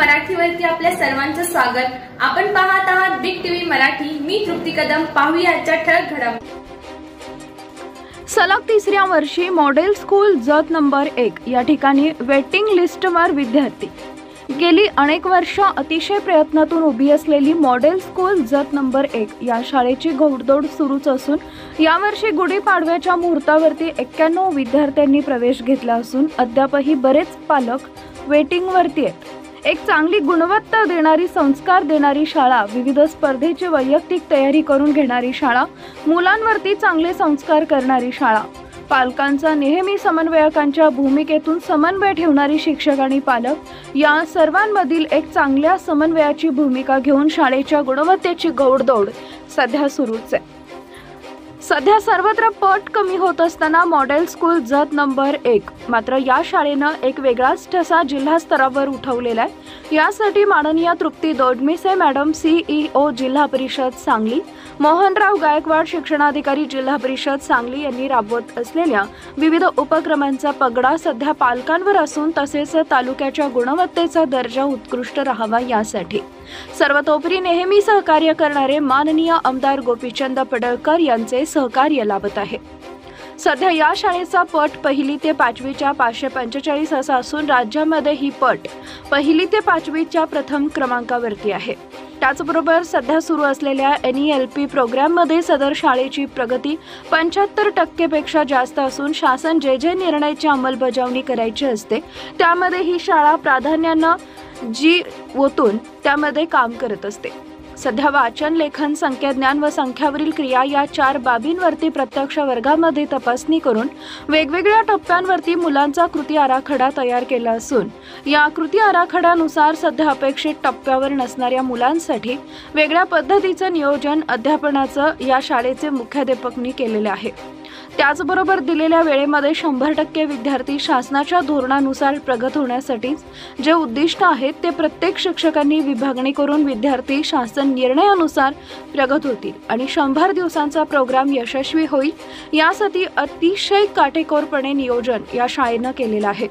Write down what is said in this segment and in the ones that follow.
मराठीवरती आपल्या सर्वांचं स्वागत। आपण पाहत आहात बिग टीव्ही मराठी। मी तृप्ती कदम। पाहूया आजच्या ठळक घडामोडी। सलग तिसऱ्या वर्षी मॉडेल स्कूल जत नंबर 1 या ठिकाणी वेटिंग लिस्टवर विद्यार्थी। गेली अनेक वर्ष अतिशय प्रयत्नातून उभी असलेली मॉडेल स्कूल जत नंबर 1 या शाळेची घोडदौड सुरूच असून यावर्षी गुढीपाडव्याच्या मुहूर्तावरती 91 विद्यार्थ्यांनी प्रवेश घेतला असून अद्यापही बरेच पालक वेटिंगवरती आहेत। एक चांगली गुणवत्ता देणारी, संस्कार देणारी शाळा, विविध स्पर्धेची वैयक्तिक तयारी करून घेणारी शाळा, मुलांवरती चांगले संस्कार करणारी शाळा, पालकांचा नेहमी समन्वयकांच्या भूमिकेतून समन्वय ठेवणारी शिक्षक आणि पालक या सर्वांमधील एक चांगल्या समन्वयाची भूमिका घेऊन शाळेच्या गुणवत्तेची घोडदौड सध्या सुरूच आहे। सध्या सर्वत्र पट कमी होत असताना मॉडेल स्कूल जत नंबर 1 मात्र या शाळेनं एक वेगळाच ठसा जिल्हा स्तरावर उठवलेला आहे। यासाठी माननीय तृप्ती दोडमिसे मॅडम CEO जिल्हा परिषद सांगली, मोहनराव गायकवाड शिक्षणाधिकारी जिल्हा परिषद सांगली यांनी राबवत असलेल्या विविध उपक्रमांचा पगडा सध्या पालकांवर असून तसेच तालुक्याच्या गुणवत्तेचा दर्जा उत्कृष्ट राहावा यासाठी सर्वतोपरी नेहमी सहकार्य करणारे माननीय आमदार गोपीचंद पडळकर यांचे सहकार्य लाभत आहे। सध्या या शाळेचा पट 1ली ते 5वीच्या 545 असा असून राज्यामध्ये ही पट 1ली ते 5वीच्या प्रथम क्रमांकावरती आहे। त्याचबरोबर सध्या सुरू असलेल्या NELP प्रोग्राममध्ये सदर शाळेची प्रगती 75% पेक्षा जास्त असून शासन जे निर्णयाची अंमलबजावणी करायची असते त्यामध्ये ही शाळा प्राधान्याने जी ओतून त्यामध्ये काम करत असते। सध्या वाचन, लेखन, संख्याज्ञान व संख्यावरील क्रिया या 4 बाबींवरती प्रत्यक्ष वर्गामध्ये तपासणी करून वेगवेगळ्या टप्प्यांवरती मुलांचा कृती आराखडा तयार केला असून या कृती आराखड्यानुसार सध्या अपेक्षित टप्प्यावर नसणाऱ्या मुलांसाठी वेगळ्या पद्धतीचं नियोजन अध्यापनाचं या शाळेचे मुख्याध्यापकांनी केलेले आहे। त्याचबरोबर दिलेल्या वेळेमध्ये 100% विद्यार्थी शासनाच्या धोरणानुसार प्रगत होण्यासाठी जे उद्दिष्ट आहेत ते प्रत्येक शिक्षकांनी विभागणी करून विद्यार्थी शासन निर्णयानुसार प्रगत होतील आणि 100 दिवसांचा प्रोग्राम यशस्वी होईल यासाठी अतिशय काटेकोरपणे नियोजन या शाळेनं केलेलं आहे।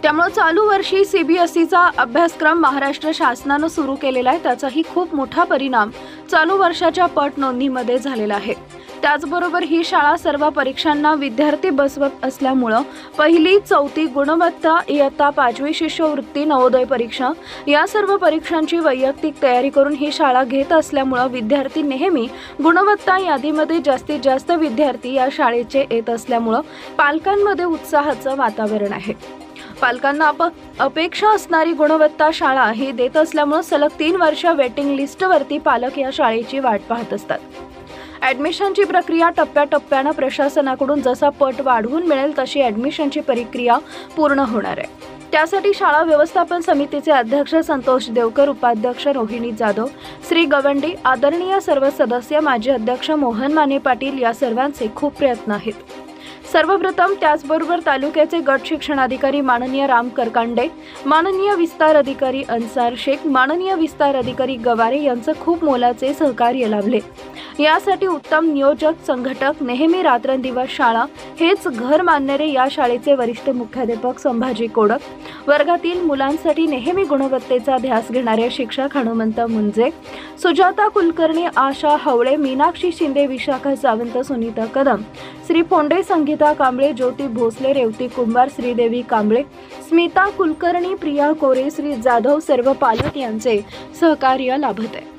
त्यामुळे चालू वर्षी CBSEचा अभ्यासक्रम महाराष्ट्र शासनाने सुरू केलेला आहे, त्याचाही खूप मोठा परिणाम चालू वर्षाच्या पट नोंदणीमध्ये झालेला आहे। त्याचबरोबर ही शाळा सर्व परीक्षांना विद्यार्थी बसवत असल्यामुळे 1ली, 4थी गुणवत्ता, इयत्ता 5वी शिष्यवृत्ती, नवोदय परीक्षा या सर्व परीक्षांची वैयक्तिक तयारी करून ही शाळा घेत असल्यामुळे विद्यार्थी नेहमी गुणवत्ता यादीमध्ये जास्तीत जास्त विद्यार्थी या शाळेचे येत असल्यामुळे पालकांमध्ये उत्साहाचं वातावरण आहे। पालकांना अपेक्षा असणारी गुणवत्ता शाळा ही देत असल्यामुळे सलग 3 वर्ष वेटिंग लिस्टवरती पालक या शाळेची वाट पाहत असतात। ॲडमिशनची प्रक्रिया टप्प्याटप्प्याने प्रशासनाकडून जसा पट वाढवून मिळेल तशी ॲडमिशनची प्रक्रिया पूर्ण होणार आहे। त्यासाठी शाळा व्यवस्थापन समितीचे अध्यक्ष संतोष देवकर, उपाध्यक्ष रोहिणी जाधव, श्री गवंडी, आदरणीय सर्व सदस्य, माजी अध्यक्ष मोहन माने पाटील या सर्वांचे खूप प्रयत्न आहेत। सर्वप्रथम त्याचबरोबर तालुक्याचे गट शिक्षणाधिकारी माननीय राम करकांडे, माननीय विस्तार अधिकारी अन्सार शेख, माननीय विस्तार अधिकारी गवारे यांचं खूप मोलाचे सहकार्य लाभले। यासाठी उत्तम नियोजक, संघटक, नेहमी रात्रंदिवस शाळा हेच घर मानणारे या शाळेचे वरिष्ठ मुख्याध्यापक संभाजी कोडक, वर्गातील मुलांसाठी नेहमी गुणवत्तेचा ध्यास घेणारे शिक्षक हनुमंत मुंजे, सुजाता कुलकर्णी, आशा हवळे, मीनाक्षी शिंदे, विशाखा सावंत, सुनीता कदम, श्री फोंडे, संगीता कांबळे, ज्योती भोसले, रेवती कुंभार, श्रीदेवी कांबळे, स्मिता कुलकर्णी, प्रिया कोरे, श्री जाधव सर्व पालक यांचे सहकार्य लाभत आहे।